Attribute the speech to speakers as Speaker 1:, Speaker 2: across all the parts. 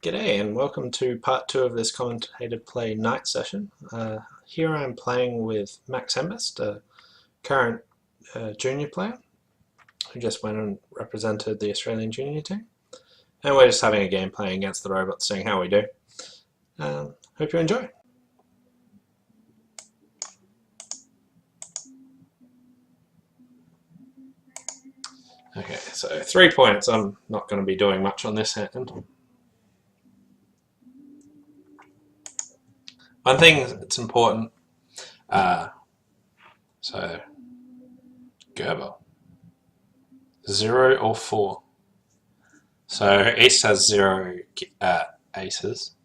Speaker 1: G'day and welcome to part 2 of this commentated play night session. Here I'm playing with Max Hembest, a current junior player who just went and represented the Australian junior team. And we're just having a game playing against the robots, seeing how we do. Hope you enjoy. Okay, so 3 points. I'm not going to be doing much on this hand. One thing that's important, so Gerber, 0 or 4. So East has 0 aces.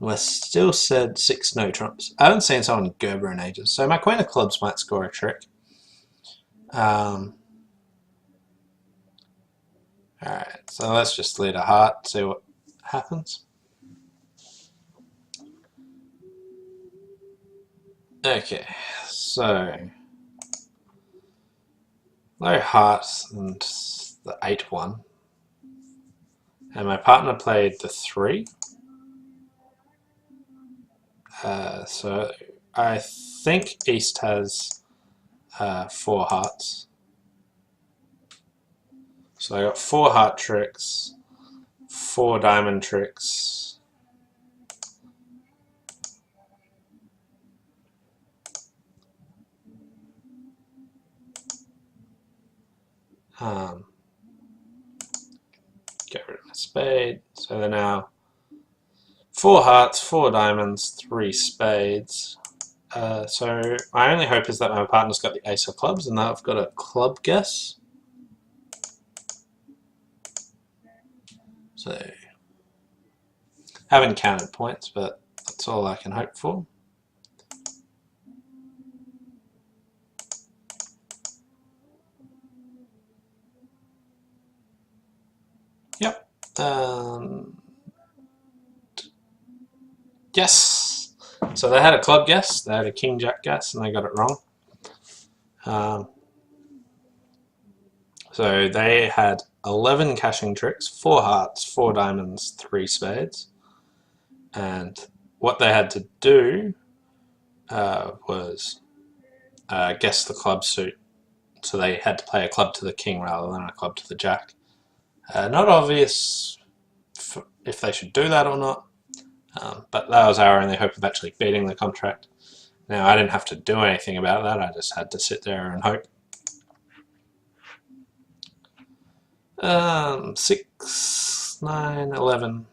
Speaker 1: We're still said 6 no trumps. I haven't seen someone Gerber in ages, so my queen of clubs might score a trick. Alright, so let's just lead a heart, see what happens. Okay, so low hearts and the 8-1, and my partner played the 3. So I think East has 4 hearts. So I got 4 heart tricks, 4 diamond tricks. Get rid of my spade. So they're now 4 hearts, 4 diamonds, 3 spades. So my only hope is that my partner's got the ace of clubs and that I've got a club guess. So haven't counted points, but that's all I can hope for. Yep. Yes. So they had a club guess, they had a king jack guess, and they got it wrong. So they had 11 cashing tricks, 4 hearts, 4 diamonds, 3 spades. And what they had to do was guess the club suit. So they had to play a club to the king rather than a club to the jack. Not obvious if they should do that or not, but that was our only hope of actually beating the contract. Now, I didn't have to do anything about that, I just had to sit there and hope. 6, 9, 11.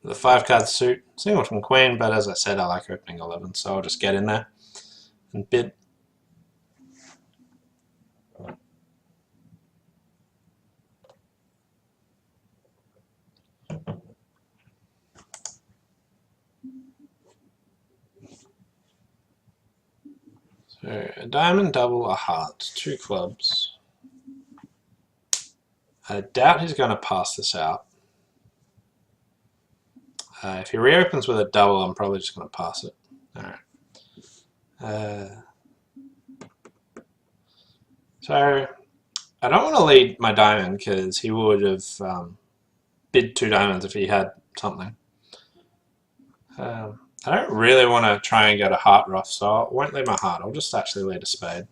Speaker 1: The 5-card suit, singleton queen, but as I said, I like opening 11, so I'll just get in there and bid. So a diamond, double, a heart, 2 clubs. I doubt he's going to pass this out. If he reopens with a double, I'm probably just going to pass it. Alright. So I don't want to lead my diamond because he would have bid 2 diamonds if he had something. I don't really want to try and get a heart rough, so I won't lead my heart. I'll just actually lead a spade.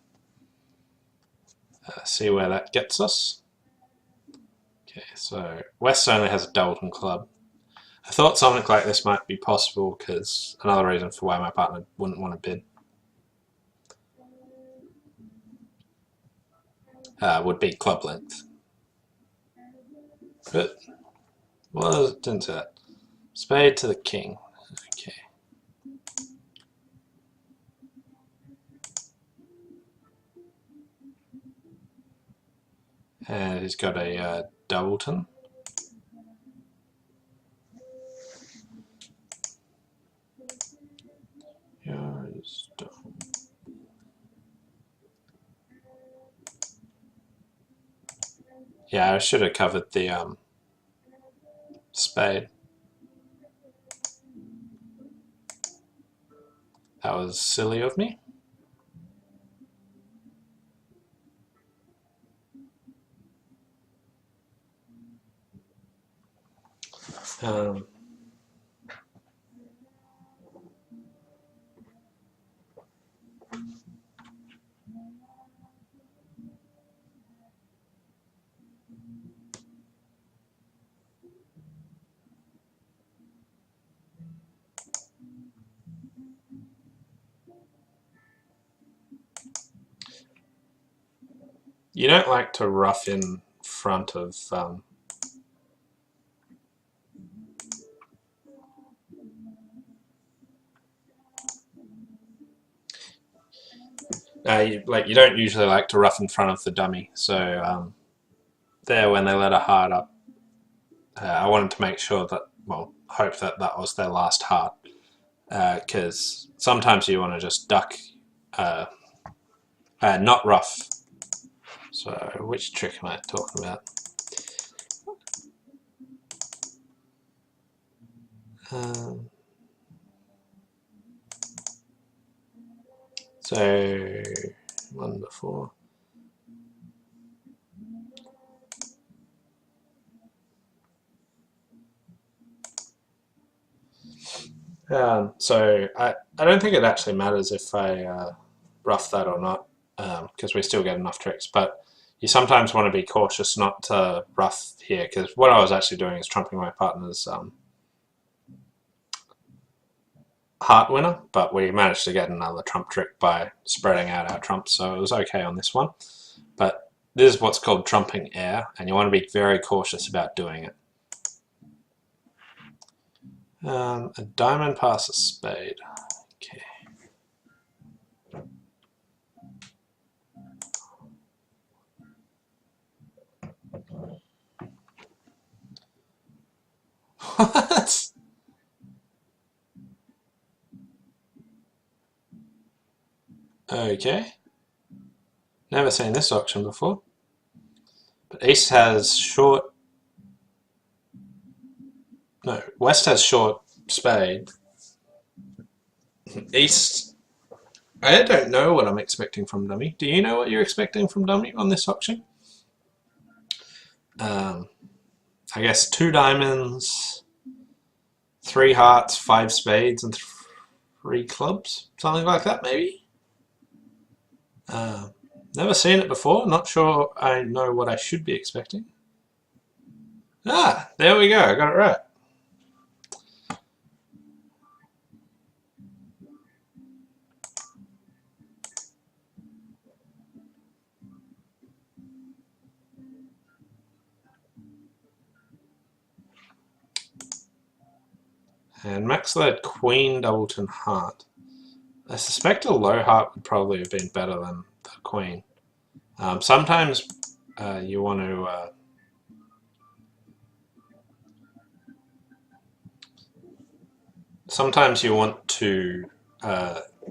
Speaker 1: See where that gets us. Okay, so West only has a Doubleton club. I thought something like this might be possible because another reason for why my partner wouldn't want to bid would be club length. But, well, it didn't say that. Spade to the king. Okay. And he's got a Doubleton. Yeah, I should have covered the spade. That was silly of me. Um, you don't like to rough in front of you don't usually like to rough in front of the dummy. So there, when they let a heart up, I wanted to make sure that, well, hope that that was their last heart, because sometimes you want to just duck, not rough. So which trick am I talking about? So 1 to 4. So I don't think it actually matters if I rough that or not, because we still get enough tricks, but you sometimes want to be cautious not to rough here, because what I was actually doing is trumping my partner's heart winner, but we managed to get another trump trick by spreading out our trumps, so it was okay on this one. But this is what's called trumping air, and you want to be very cautious about doing it. A diamond past a spade. Okay. What? Okay. Never seen this auction before. But East has short... No, West has short spade. East... I don't know what I'm expecting from dummy. Do you know what you're expecting from dummy on this auction? I guess 2 diamonds, 3 hearts, 5 spades, and 3 clubs. Something like that, maybe? Never seen it before. Not sure I know what I should be expecting. Ah, there we go. I got it right. And Max led Queen, Doubleton, Heart. I suspect a low heart would probably have been better than the Queen. Sometimes you want to... sometimes you want to...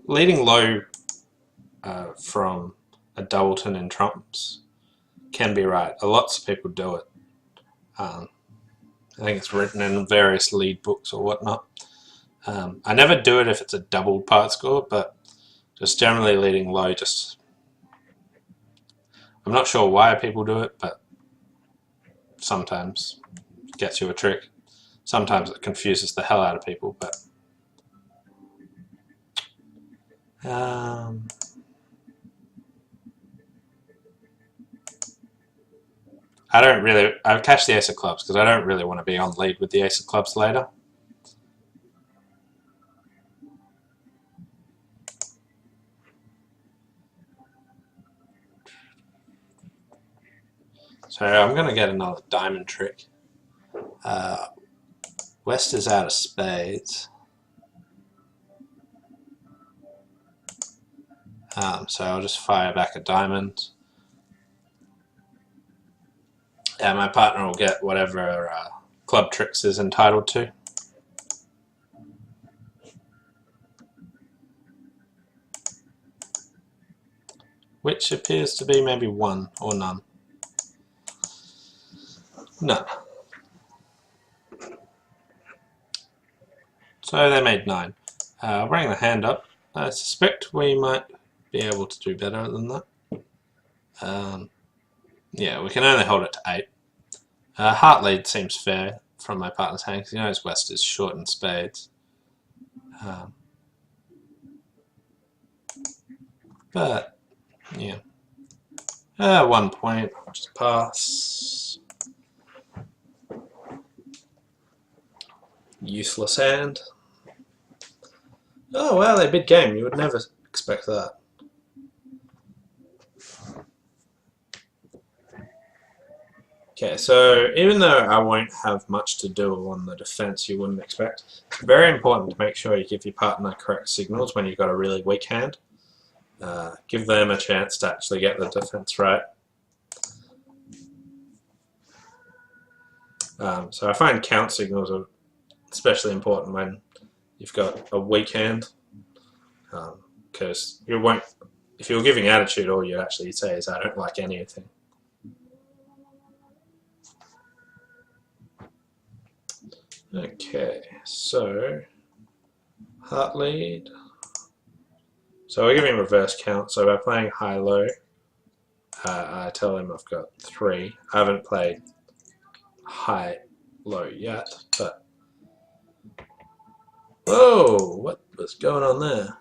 Speaker 1: leading low from a Doubleton in trumps can be right. Lots of people do it. I think it's written in various lead books or whatnot. I never do it if it's a doubled part score, but just generally leading low, just... I'm not sure why people do it, but sometimes it gets you a trick. Sometimes it confuses the hell out of people, but... I've cashed the ace of clubs because I don't really want to be on lead with the ace of clubs later. So I'm going to get another diamond trick. West is out of spades. So I'll just fire back a diamond. And my partner will get whatever club tricks is entitled to. Which appears to be maybe 1 or none. None. So they made 9. I'll bring the hand up. I suspect we might be able to do better than that. Yeah, we can only hold it to 8. Heart lead seems fair. from my partner's hand because he knows West is short in spades. But yeah, 1 point, just pass. Useless hand. Oh wow, they bid game. You would never expect that. Okay, so even though I won't have much to do on the defense you wouldn't expect, it's very important to make sure you give your partner correct signals when you've got a really weak hand. Give them a chance to actually get the defense right. So I find count signals are especially important when you've got a weak hand, because you won't. If you're giving attitude, all you actually say is "I don't like anything." Okay, so heart lead. So we're giving reverse count. So by playing high-low, I tell him I've got 3. I haven't played high-low yet, but whoa, what was going on there?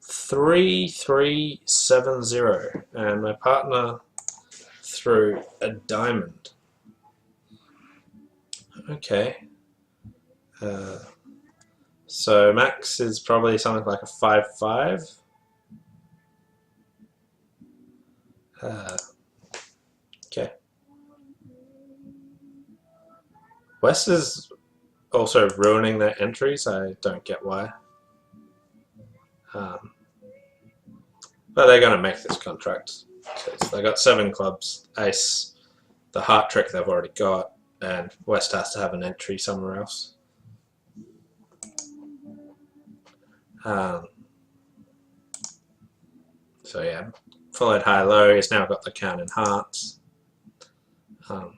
Speaker 1: 3-3-7-0, and my partner threw a diamond. Okay. So max is probably something like a 5-5. Okay. West is also ruining their entries. I don't get why. But they're going to make this contract. So they got 7 clubs, ace, the heart trick they've already got, and West has to have an entry somewhere else. So yeah, followed high-low. He's now got the count in hearts. I'll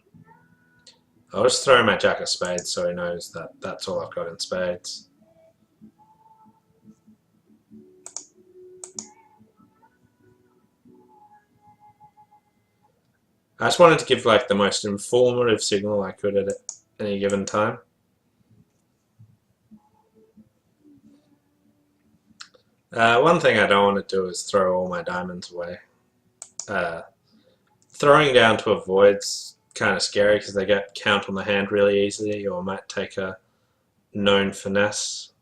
Speaker 1: just throw my jack of spades so he knows that that's all I've got in spades. I just wanted to give like the most informative signal I could at any given time. One thing I don't want to do is throw all my diamonds away. Throwing down to avoid's kind of scary because they get count on the hand really easily, or might take a known finesse.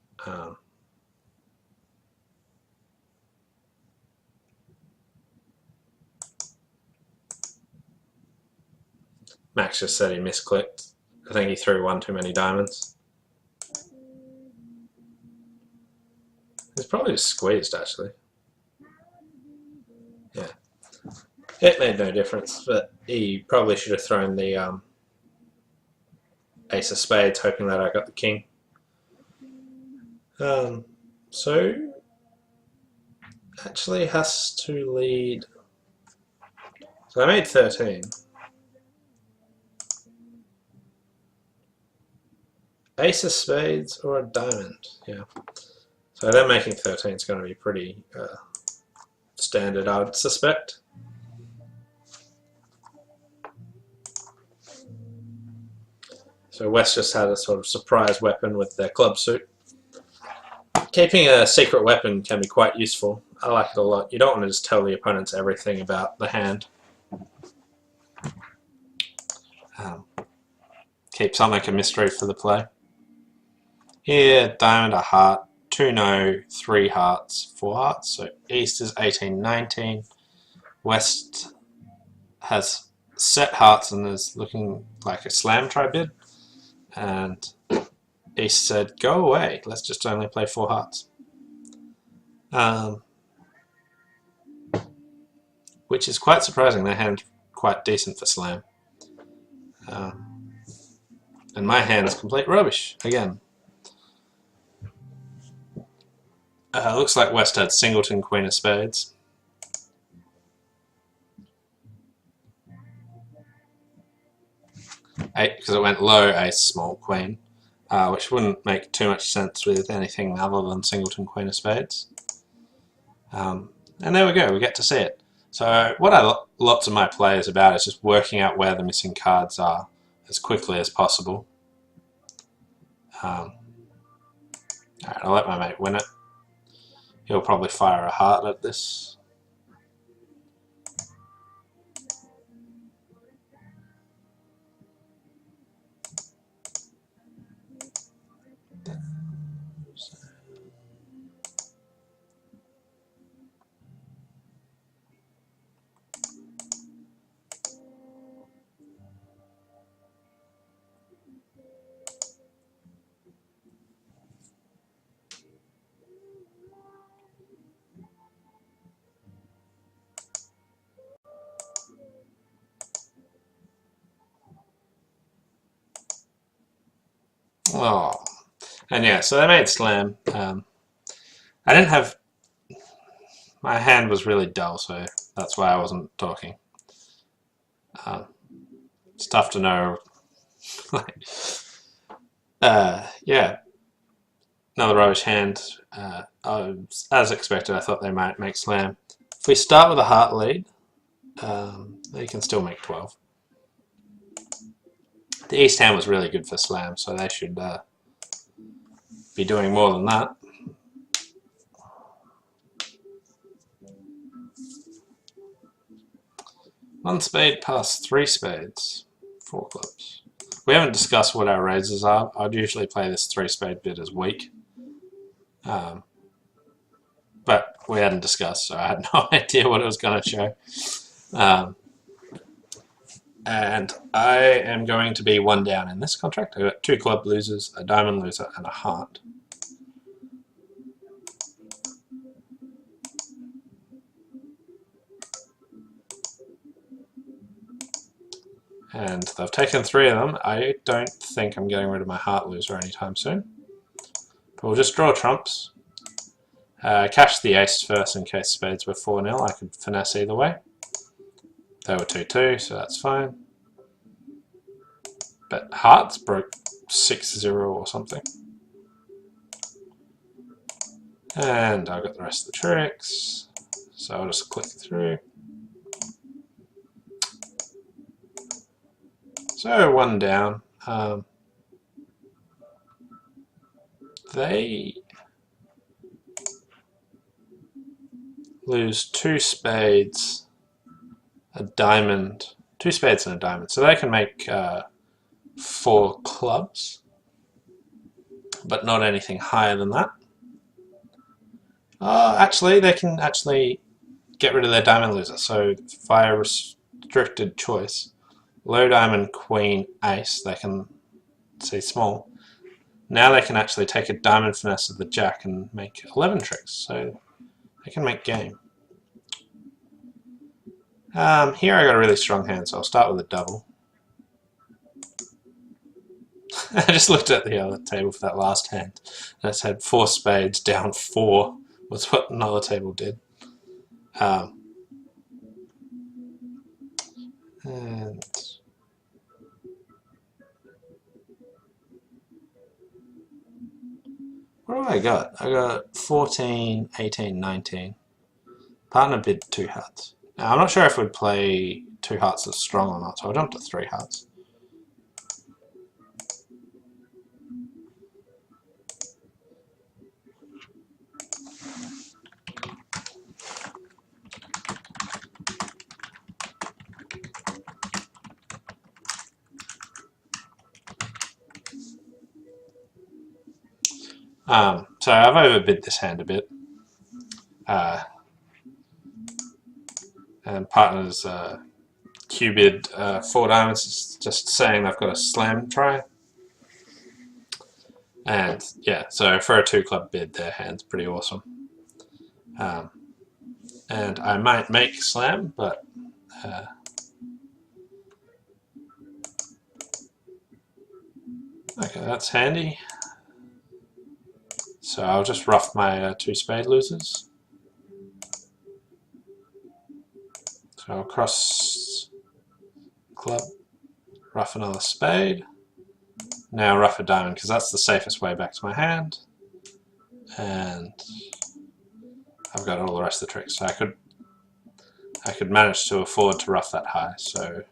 Speaker 1: Max just said he misclicked. I think he threw one too many diamonds. He's probably just squeezed, actually. Yeah. It made no difference, but he probably should have thrown the ace of spades, hoping that I got the king. So, actually has to lead. So I made 13. Ace of spades or a diamond, yeah. So them making 13 is going to be pretty standard, I would suspect. So West just had a sort of surprise weapon with their club suit. Keeping a secret weapon can be quite useful. I like it a lot. You don't want to just tell the opponents everything about the hand. Keep something like a mystery for the play. Here, diamond, a heart, 2 no, 3 hearts, 4 hearts. So East is 18-19. West has set hearts and is looking like a slam try bid. And East said, go away, let's just only play 4 hearts. Which is quite surprising. Their hand quite decent for slam. And my hand is complete rubbish, again. Looks like West had singleton, queen of spades. Because it went low, ace, small, queen, which wouldn't make too much sense with anything other than singleton, queen of spades. And there we go, we get to see it. So what lots of my play is about is just working out where the missing cards are as quickly as possible. Alright, I'll let my mate win it. He'll probably fire a heart at this. Oh, and yeah, so they made slam. I didn't have. My hand was really dull, so that's why I wasn't talking. It's tough to know. Yeah, another rubbish hand. As expected, I thought they might make slam. If we start with a heart lead, they can still make 12. The East hand was really good for slam, so they should be doing more than that. One spade past 3 spades. 4 clubs. We haven't discussed what our raises are. I'd usually play this 3 spade bid as weak. But we hadn't discussed, so I had no idea what it was going to show. And I am going to be 1 down in this contract. I've got 2 club losers, a diamond loser, and a heart. And they've taken 3 of them. I don't think I'm getting rid of my heart loser anytime soon. But we'll just draw trumps. Cash the ace first in case spades were 4-0. I could finesse either way. They were 2-2, so that's fine. But hearts broke 6-0 or something. And I've got the rest of the tricks. So I'll just click through. So 1 down. They lose 2 spades, a diamond, 2 spades and a diamond. So they can make 4 clubs, but not anything higher than that. Actually, they can actually get rid of their diamond loser. So via restricted choice, low diamond, queen, ace, they can see small. Now they can actually take a diamond finesse of the jack and make 11 tricks. So they can make game. Here I got a really strong hand, so I'll start with a double. I just looked at the other table for that last hand, and it said 4 spades down 4 was what another table did. And what do I got? I got 14, 18, 19. Partner bid 2 hearts. Now, I'm not sure if we'd play 2 hearts as strong or not, so I'll jump to 3 hearts. So I've overbid this hand a bit. And partner's Q bid 4 diamonds is just saying they've got a slam try. And yeah, so for a 2 club bid, their hand's pretty awesome. And I might make slam, but okay, that's handy. So I'll just rough my 2 spade losers. So I'll cross club, rough another spade. Now rough a diamond because that's the safest way back to my hand. And I've got all the rest of the tricks. So I could I could manage to afford to rough that high. So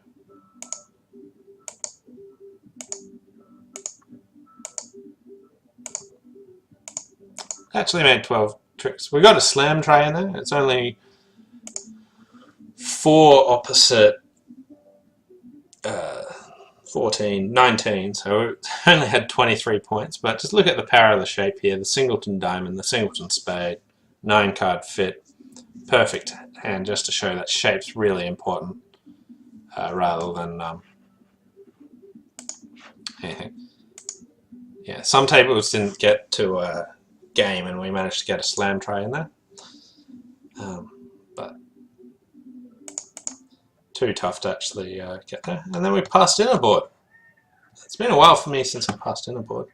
Speaker 1: actually made 12 tricks. We got a slam tray in there. It's only 4 opposite 14, 19, so we only had 23 points, but just look at the power of the shape here, the singleton diamond, the singleton spade, 9 card fit, perfect hand, just to show that shape's really important rather than anything. Yeah, some tables didn't get to a game and we managed to get a slam tray in there, but too tough to actually get there. And then we passed in a board. It's been a while for me since I passed in a board.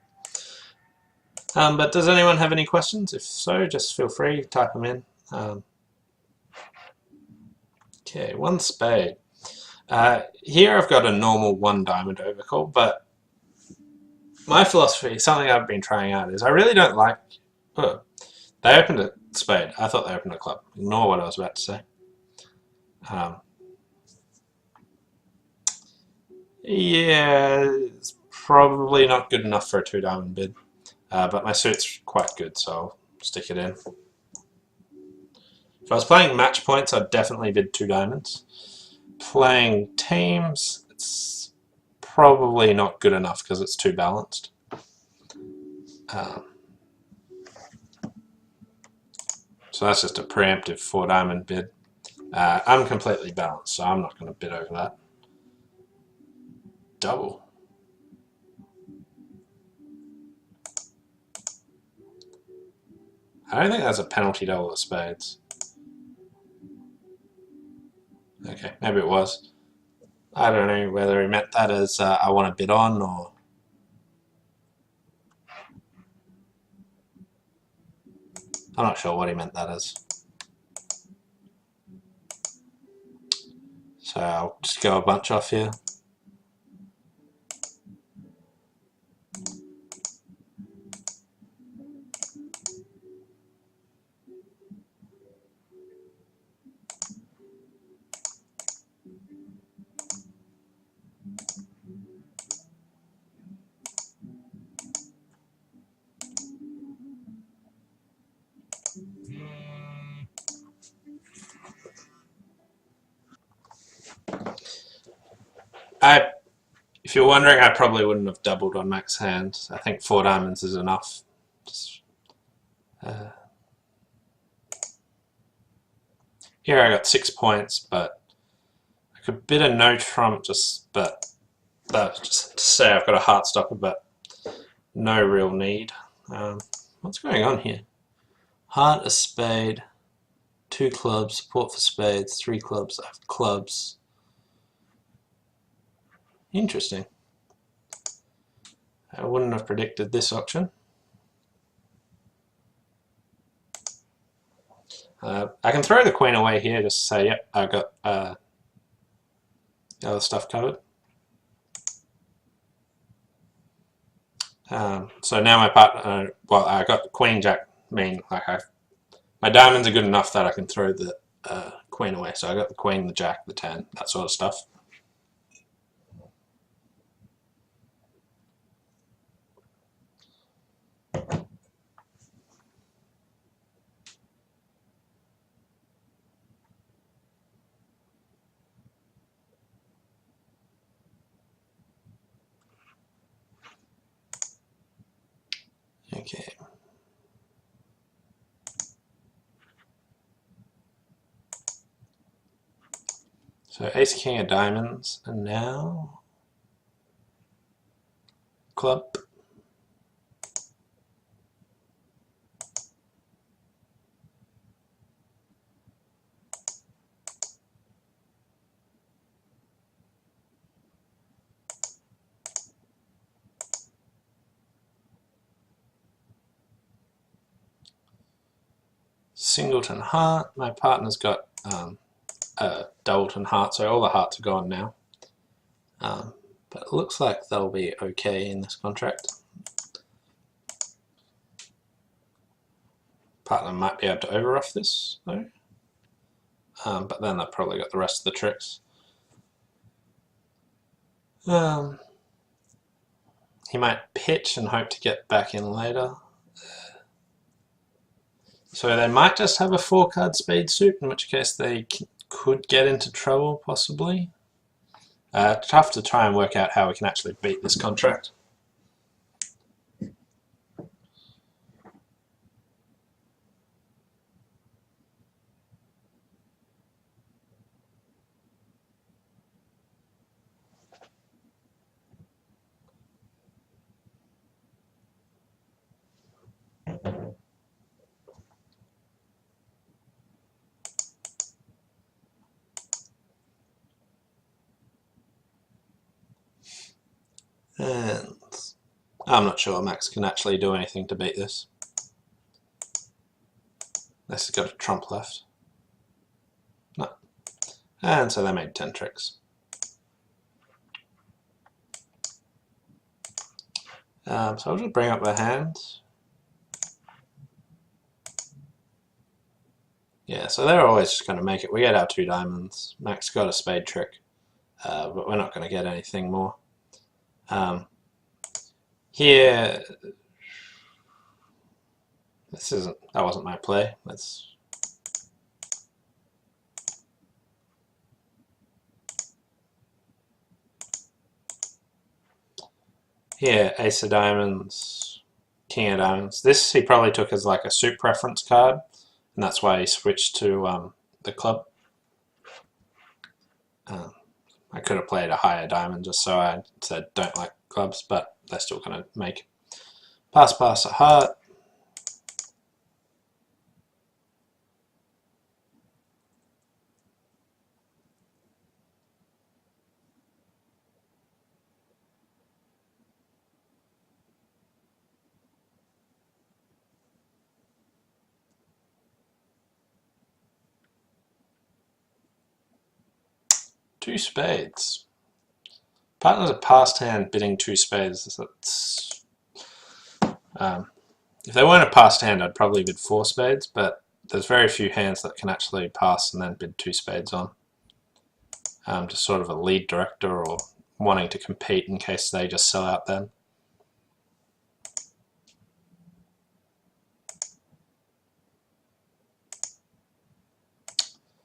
Speaker 1: But does anyone have any questions? If so, just feel free to type them in. Okay, 1 spade. Here I've got a normal 1 diamond overcall, but my philosophy, something I've been trying out, is I really don't like... Oh, they opened a spade. I thought they opened a club. Ignore what I was about to say. Yeah, it's probably not good enough for a 2 diamond bid. But my suit's quite good, so I'll stick it in. If I was playing match points, I'd definitely bid 2 diamonds. Playing teams, it's probably not good enough because it's too balanced. So that's just a preemptive 4 diamond bid. I'm completely balanced, so I'm not going to bid over that. Double. I don't think that's a penalty double of spades. Okay, maybe it was. I don't know whether he meant that as I want to bid on, or... I'm not sure what he meant that as. So I'll just go a bunch off here. If you're wondering, I probably wouldn't have doubled on max hand. I think 4 diamonds is enough. Here I got 6 points, but I could bid a no trump just to say I've got a heart stopper, but no real need. What's going on here? Heart, a spade, 2 clubs, support for spades, 3 clubs, I have clubs. Interesting. I wouldn't have predicted this option. I can throw the queen away here just to say, yep, I got the other stuff covered. So now my partner, well, I got the queen jack, meaning like my diamonds are good enough that I can throw the queen away. So I got the queen, the jack, the 10, that sort of stuff. Okay. So ace king of diamonds, and now club. Singleton heart. My partner's got a doubleton heart, so all the hearts are gone now. But it looks like they'll be okay in this contract. Partner might be able to overruff this though. but then they've probably got the rest of the tricks. He might pitch and hope to get back in later. So they might just have a 4-card spade suit, in which case they could get into trouble, possibly. Tough to try and work out how we can actually beat this contract. And I'm not sure Max can actually do anything to beat this. Unless he's got a trump left. No. And so they made 10 tricks. So I'll just bring up their hands. Yeah, so they're always just going to make it. We get our 2 diamonds. Max got a spade trick, but we're not going to get anything more. Here, that wasn't my play. Here, ace of diamonds, king of diamonds. This he probably took as like a suit preference card, and that's why he switched to the club. I could have played a higher diamond just so I said don't like clubs, but they're still going to make pass a heart. Two spades. Partner's a passed hand bidding 2 spades. That's, if they weren't a passed hand, I'd probably bid 4 spades, but there's very few hands that can actually pass and then bid 2 spades on. Just sort of a lead director or wanting to compete in case they just sell out then.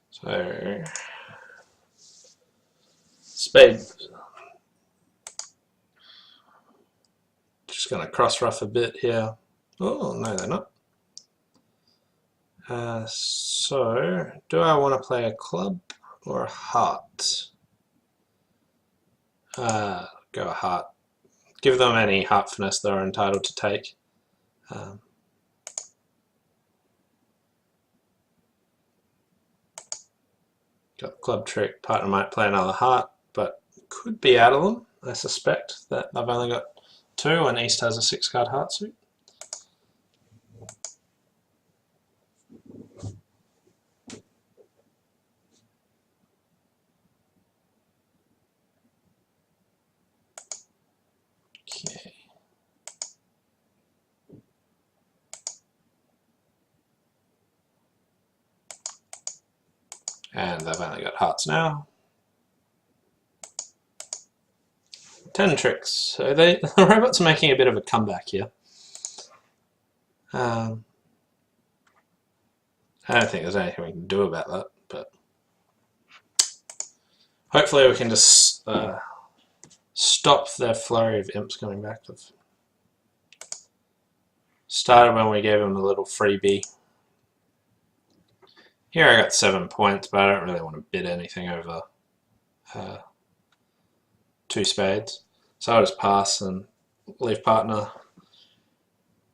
Speaker 1: So, spade. Just going to cross rough a bit here. Oh, no, they're not. So, do I want to play a club or a heart? Go a heart. Give them any heart finesse they're entitled to take. Got the club trick. Partner might play another heart, but could be out of them. I suspect that I've only got 2 and East has a 6-card heart suit. Okay. And they've only got hearts now. 10 tricks. So the robots are making a bit of a comeback here. I don't think there's anything we can do about that, but hopefully we can just stop their flurry of imps coming back. Started when we gave them a little freebie. Here I got 7 points, but I don't really want to bid anything over 2 spades. So I'll just pass and leave partner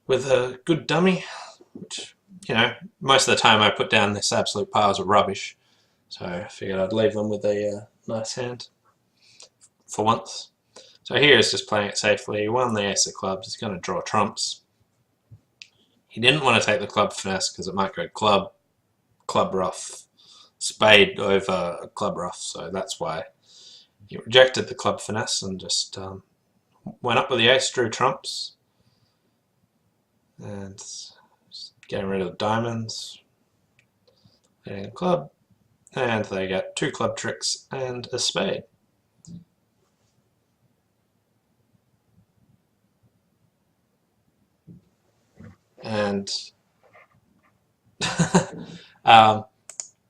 Speaker 1: with a good dummy, which, you know, most of the time I put down this absolute piles of rubbish. So I figured I'd leave them with a nice hand for once. So here he's just playing it safely. He won the ace of clubs. He's going to draw trumps. He didn't want to take the club finesse because it might go club rough, spade over a club rough. So that's why he rejected the club finesse and just went up with the ace, drew trumps, and getting rid of the diamonds, hitting a club, and they get 2 club tricks and a spade. And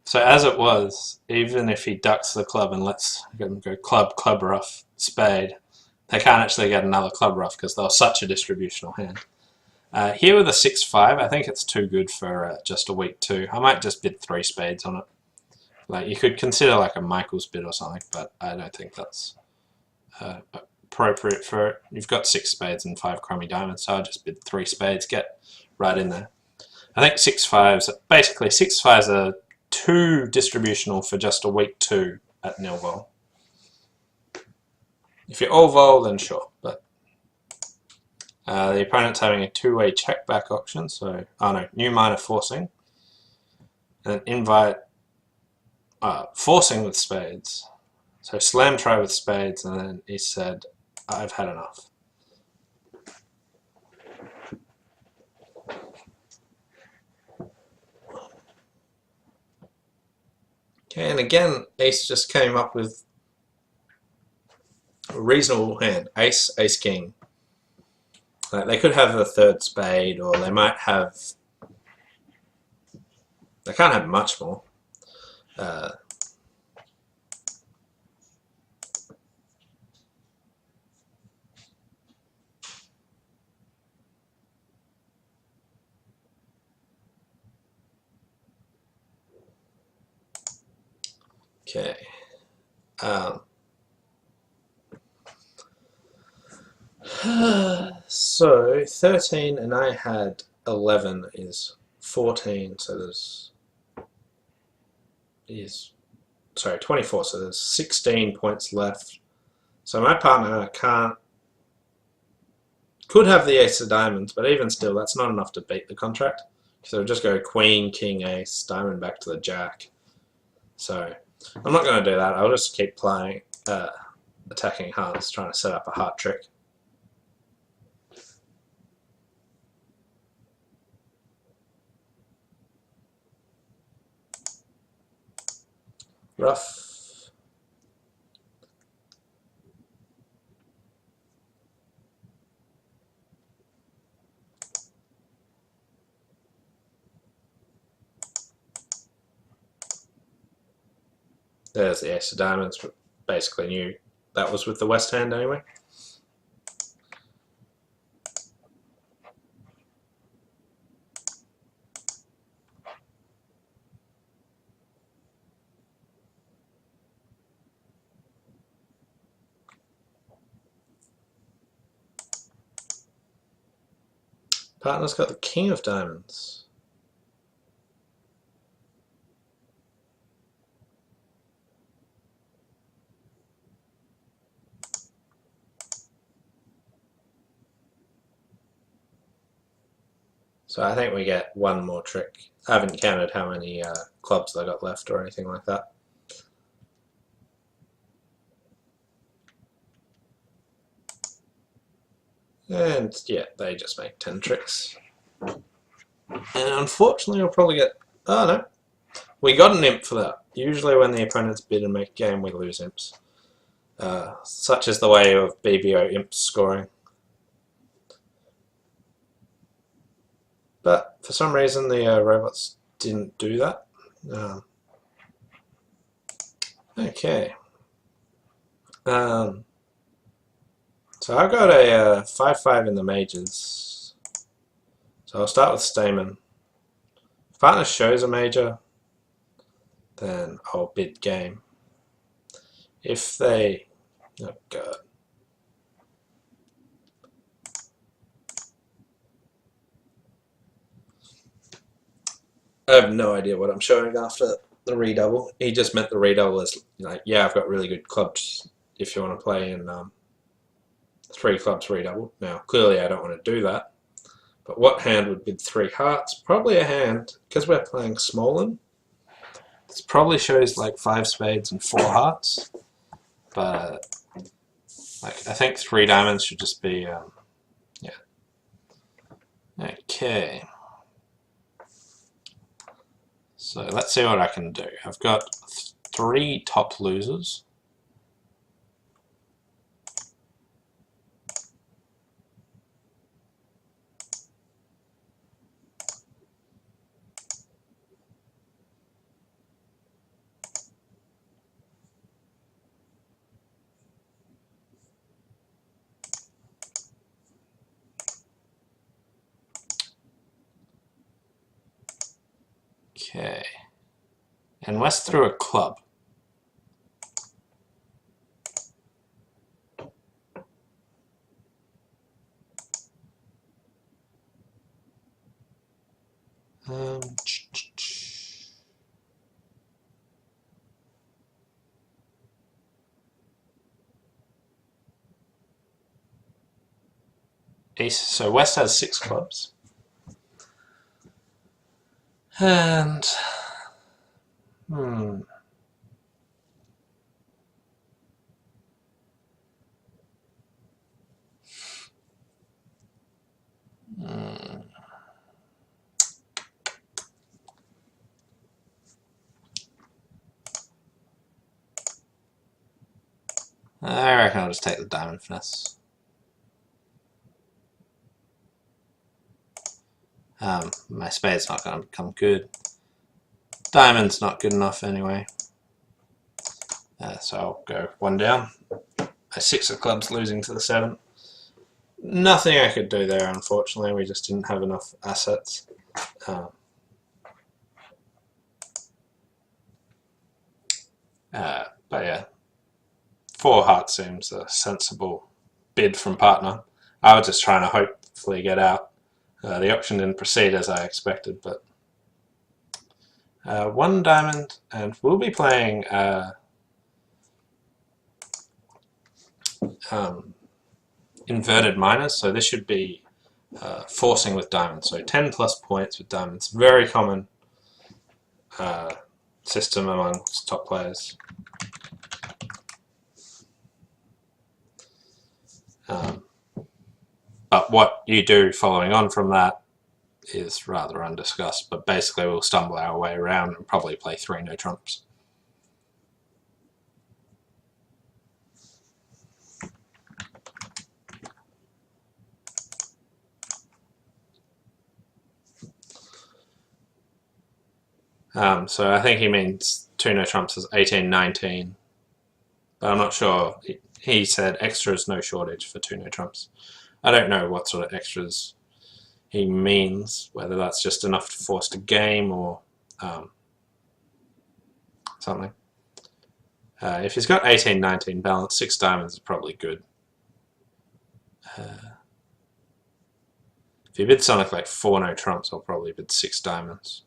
Speaker 1: so as it was, even if he ducks the club and lets him go club, club rough, spade, they can't actually get another club rough because they're such a distributional hand. Here with a 6-5, I think it's too good for just a weak 2. I might just bid 3 spades on it. Like, you could consider like a Michael's bid or something, but I don't think that's appropriate for it. You've got 6 spades and 5 crummy diamonds, so I'll just bid 3 spades, get right in there. I think 6-5s, basically 6-5s are too distributional for just a weak 2 at nil vol. If you're all vol, then sure, but the opponent's having a 2-way check back option, so, oh no, new minor forcing, and invite forcing with spades. So slam try with spades, and then he said, I've had enough. Okay, and again, ace just came up with a reasonable hand. Ace, ace, king. Like, they could have a 3rd spade, or they might have... They can't have much more. Okay. So 13 and I had 11 is 14, so there's 24, so there's 16 points left. So my partner could have the ace of diamonds, but even still that's not enough to beat the contract. So just go queen, king, ace, diamond back to the jack. So I'm not going to do that. I'll just keep playing attacking hearts, trying to set up a heart trick. Rough. There's the ace of diamonds. Basically knew that was with the west hand anyway. Partner's got the king of diamonds. So I think we get one more trick. I haven't counted how many clubs they got left or anything like that. And yeah, they just make 10 tricks. And unfortunately we'll probably get... Oh no. We got an imp for that. Usually when the opponents bid and make game, we lose imps. Such is the way of BBO imp scoring. But for some reason the robots didn't do that. Okay. So I've got a 5-5 in the majors. So I'll start with Stamen. If partner shows a major, then I'll bid game. If they... Oh god. I have no idea what I'm showing after the redouble. He just meant the redouble as like, yeah, I've got really good clubs if you want to play in 3 clubs redouble. Now, clearly I don't want to do that. But what hand would bid 3 hearts? Probably a hand, because we're playing Smolin. This probably shows like 5 spades and 4 hearts. But like I think 3 diamonds should just be, yeah. Okay. So let's see what I can do. I've got 3 top losers. Okay. And West threw a club. Um, Ace. So West has 6 clubs. And hmm. I reckon I'll just take the diamond finesse. My spade's not going to become good. Diamond's not good enough anyway. So I'll go 1 down. My 6 of clubs losing to the 7. Nothing I could do there, unfortunately. We just didn't have enough assets. But yeah, 4 hearts seems a sensible bid from partner. I was just trying to hopefully get out. The auction didn't proceed as I expected, but 1 diamond, and we'll be playing inverted minors, so this should be forcing with diamonds. So 10 plus points with diamonds. Very common system amongst top players. But what you do following on from that is rather undiscussed, but basically we'll stumble our way around and probably play 3 no trumps. So I think he means 2 no trumps is 18, 19, but I'm not sure. He said extras no shortage for 2 no trumps. I don't know what sort of extras he means, whether that's just enough to force the game or something. If he's got 18, 19 balance, 6 diamonds is probably good. If he bids something like 4 no trumps, I'll probably bid 6 diamonds.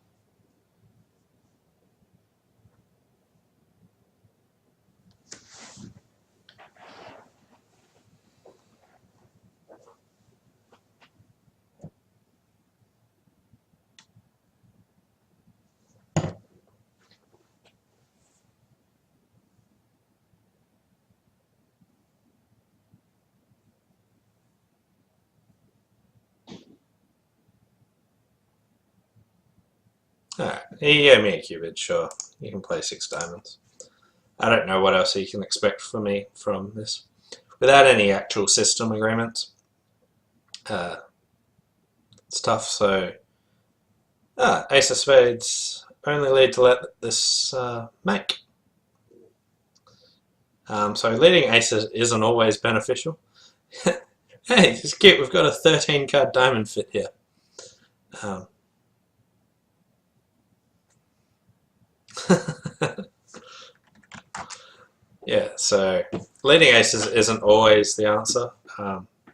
Speaker 1: Alright, he gave me a cubid, sure. You can play 6 diamonds. I don't know what else he can expect from me from this. Without any actual system agreements. It's tough, so... Ace of Spades only lead to let this make. So leading aces isn't always beneficial. Hey, it's cute, we've got a 13 card diamond fit here. Yeah, so leading aces isn't always the answer,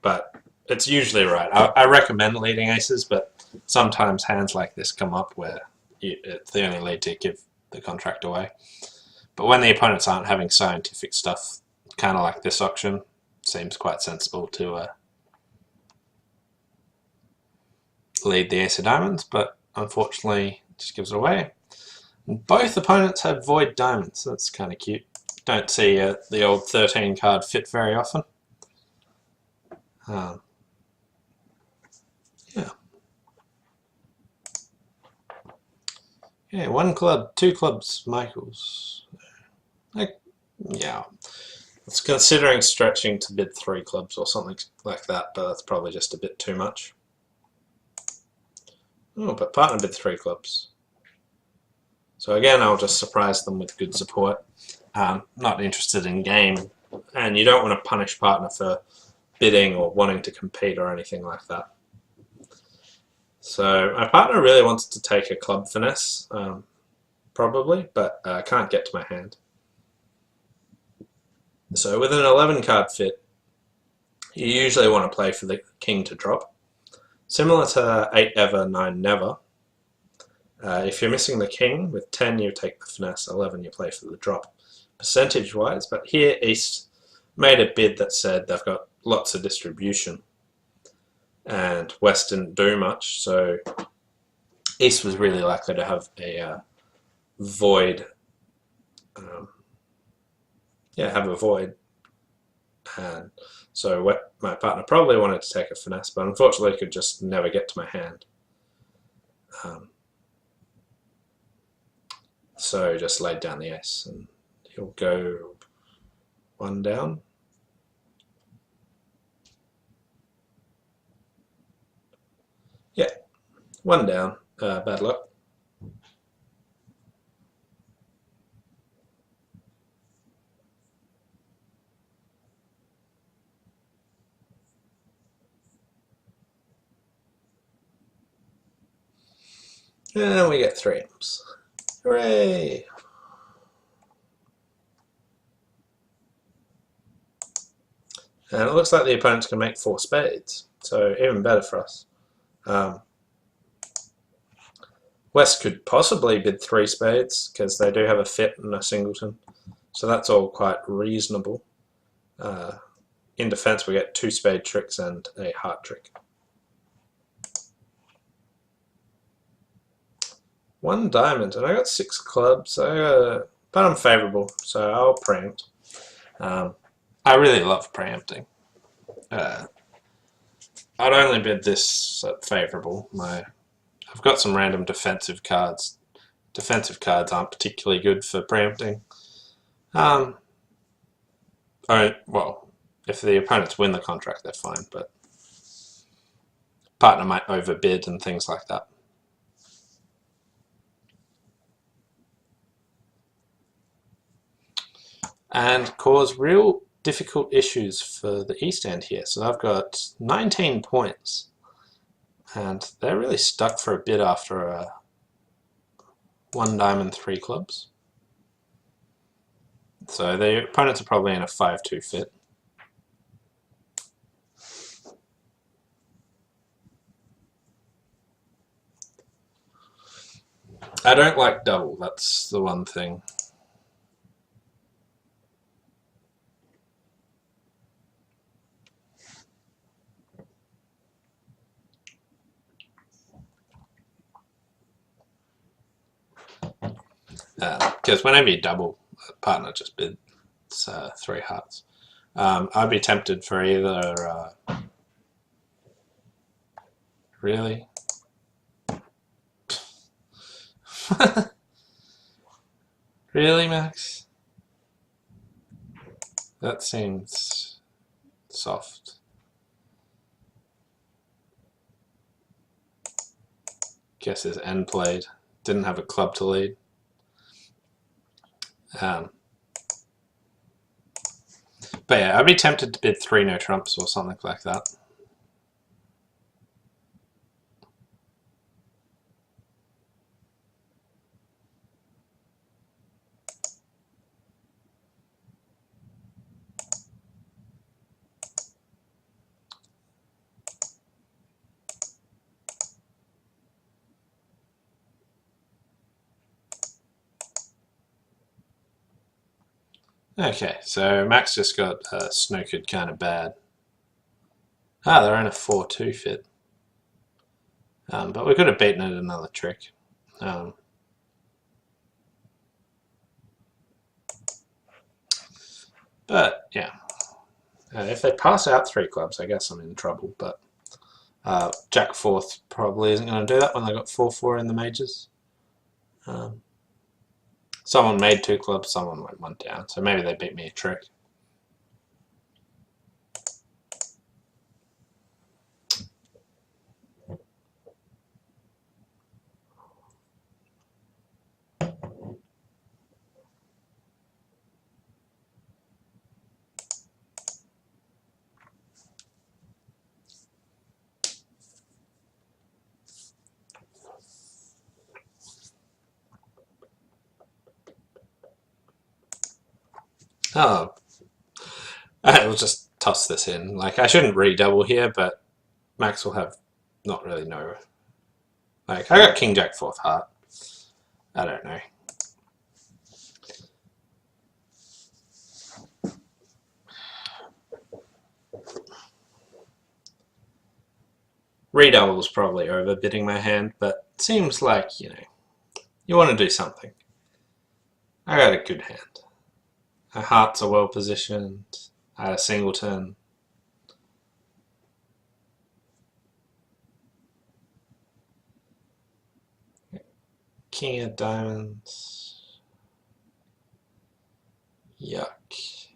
Speaker 1: but it's usually right. I recommend leading aces, but sometimes hands like this come up where it's the only lead to give the contract away. But when the opponents aren't having scientific stuff, kind of like this auction, seems quite sensible to lead the ace of diamonds, but unfortunately just gives it away. And both opponents have void diamonds, that's kind of cute. Don't see the old 13 card fit very often. Yeah. Yeah, 1 club, 2 clubs, Michaels. Like, yeah. It's considering stretching to bid 3 clubs or something like that, but that's probably just a bit too much. Oh, but partner bid 3 clubs. So again, I'll just surprise them with good support. Not interested in game, and you don't want to punish partner for bidding or wanting to compete or anything like that. So my partner really wanted to take a club finesse, probably, but can't get to my hand. So with an 11 card fit, you usually want to play for the king to drop. Similar to 8 ever, 9 never. If you're missing the king, with 10 you take the finesse, 11 you play for the drop, percentage-wise. But here East made a bid that said they've got lots of distribution, and West didn't do much, so East was really likely to have a void. Have a void. And so my partner probably wanted to take a finesse, but unfortunately could just never get to my hand. So just laid down the ace, and he'll go 1 down. Yeah, 1 down. Bad luck. And we get 3 imps. Hooray! And it looks like the opponents can make 4 spades, so even better for us. West could possibly bid 3 spades, because they do have a fit and a singleton, so that's all quite reasonable. In defense, we get 2 spade tricks and a heart trick. 1 diamond, and I got 6 clubs, but I'm favourable, so I'll preempt. I really love preempting. I'd only bid this at favourable. I've got some random defensive cards. Defensive cards aren't particularly good for preempting. Well, if the opponents win the contract, they're fine, but partner might overbid and things like that. And cause real difficult issues for the East End here. So I've got 19 points, and they're really stuck for a bit after a 1 diamond, 3 clubs. So the opponents are probably in a 5-2 fit. I don't like double, that's the one thing. Because whenever you double, a partner just bids 3 hearts. I'd be tempted for either... really? Really, Max? That seems soft. Guess his end played. Didn't have a club to lead. But yeah, I'd be tempted to bid 3 no trumps or something like that. Okay, so Max just got snookered kind of bad. They're in a 4-2 fit. But we could have beaten it another trick. But yeah, if they pass out 3 clubs, I guess I'm in trouble. But Jack 4th probably isn't going to do that when they got 4-4 in the majors. Someone made 2 clubs, someone went 1 down, so maybe they beat me a trick. Oh, I will just toss this in. Like, I shouldn't redouble here, but Max will have not really no. Like, I got King Jack 4th heart. I don't know. Redouble is probably overbidding my hand, but it seems like, you know, you want to do something. I got a good hand. My hearts are well positioned. I had a singleton. King of diamonds. Yuck.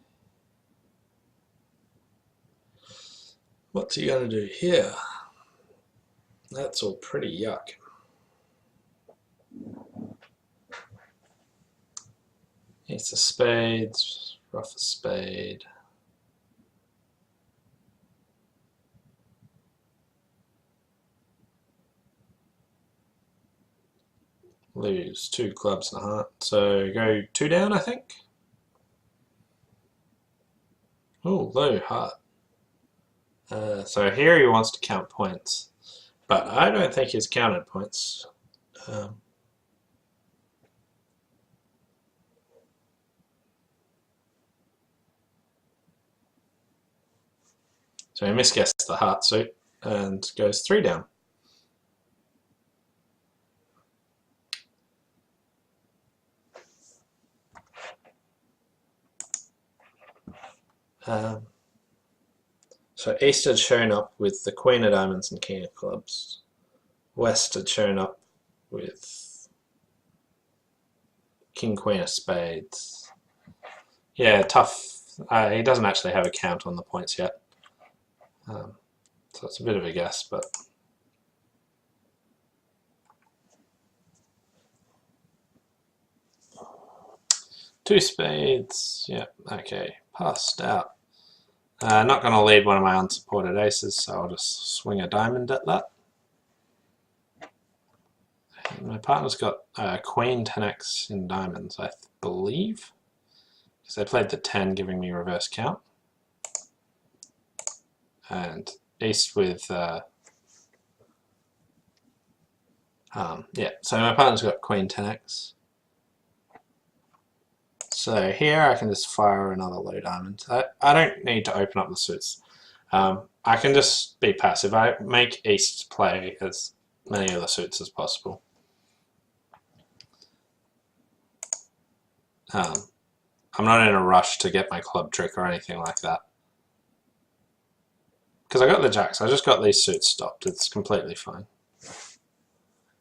Speaker 1: What's he going to do here? That's all pretty yuck. Ace of spades, rough of spade. Lose 2 clubs and a heart, so go 2 down, I think. Oh, low heart. So here he wants to count points, but I don't think he's counted points. So he misguessed the heart suit and goes 3 down. So East had shown up with the Queen of Diamonds and King of Clubs. West had shown up with King, Queen of Spades. Yeah, tough. He doesn't actually have a count on the points yet. So it's a bit of a guess, but... Two spades, yeah, okay, passed out. Not going to lead one of my unsupported aces, so I'll just swing a diamond at that. My partner's got Queen 10x in diamonds, I believe, because they played the 10, giving me reverse count. And East with, yeah, so my partner's got Queen 10x. So here I can just fire another low diamond. I don't need to open up the suits. I can just be passive. I make East play as many of the suits as possible. I'm not in a rush to get my club trick or anything like that. Because I got the jacks, I just got these suits stopped. It's completely fine.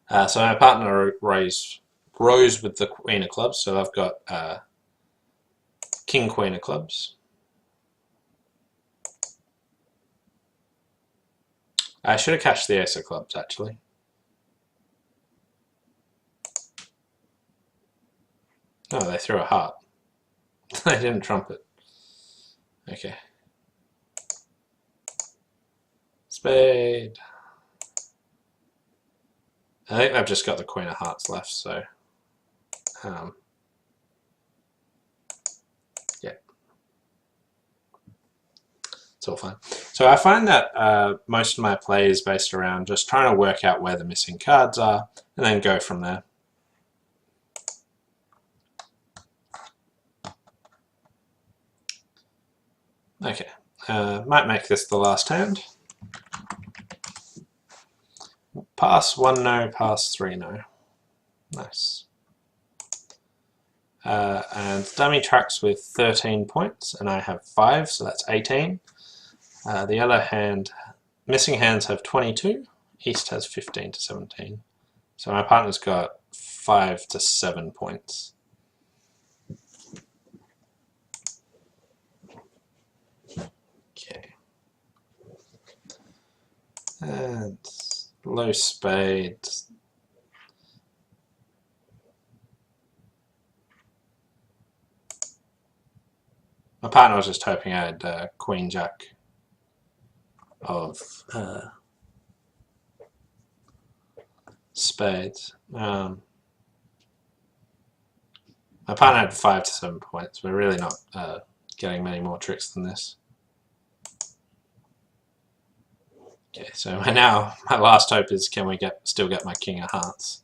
Speaker 1: So my partner rose with the Queen of Clubs, so I've got King, Queen of Clubs. I should have cashed the Ace of Clubs, actually. Oh, they threw a heart. They didn't trump it. Okay. Spade. I think I've just got the Queen of Hearts left, so... yeah. It's all fine. So I find that most of my play is based around just trying to work out where the missing cards are, and then go from there. Okay, might make this the last hand. Pass 1 no, pass 3 no. Nice. And dummy tracks with 13 points, and I have 5, so that's 18. The other hand, missing hands have 22. East has 15 to 17. So my partner's got 5 to 7 points. Okay. And low spade. My partner was just hoping I had Queen Jack of spades. My partner had 5 to 7 points. We're really not getting many more tricks than this. Okay, so now my last hope is, can we still get my king of hearts?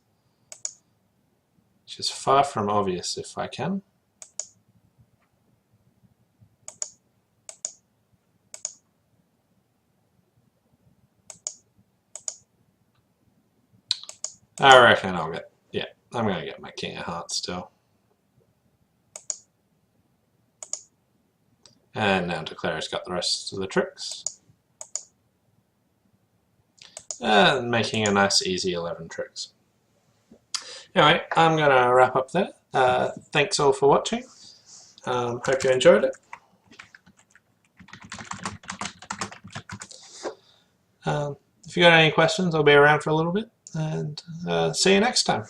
Speaker 1: Which is far from obvious if I can. I reckon I'm going to get my king of hearts still. And now Declare's got the rest of the tricks. And making a nice easy 11 tricks. Anyway, I'm going to wrap up there. Thanks all for watching. Hope you enjoyed it. If you got any questions, I'll be around for a little bit. And see you next time.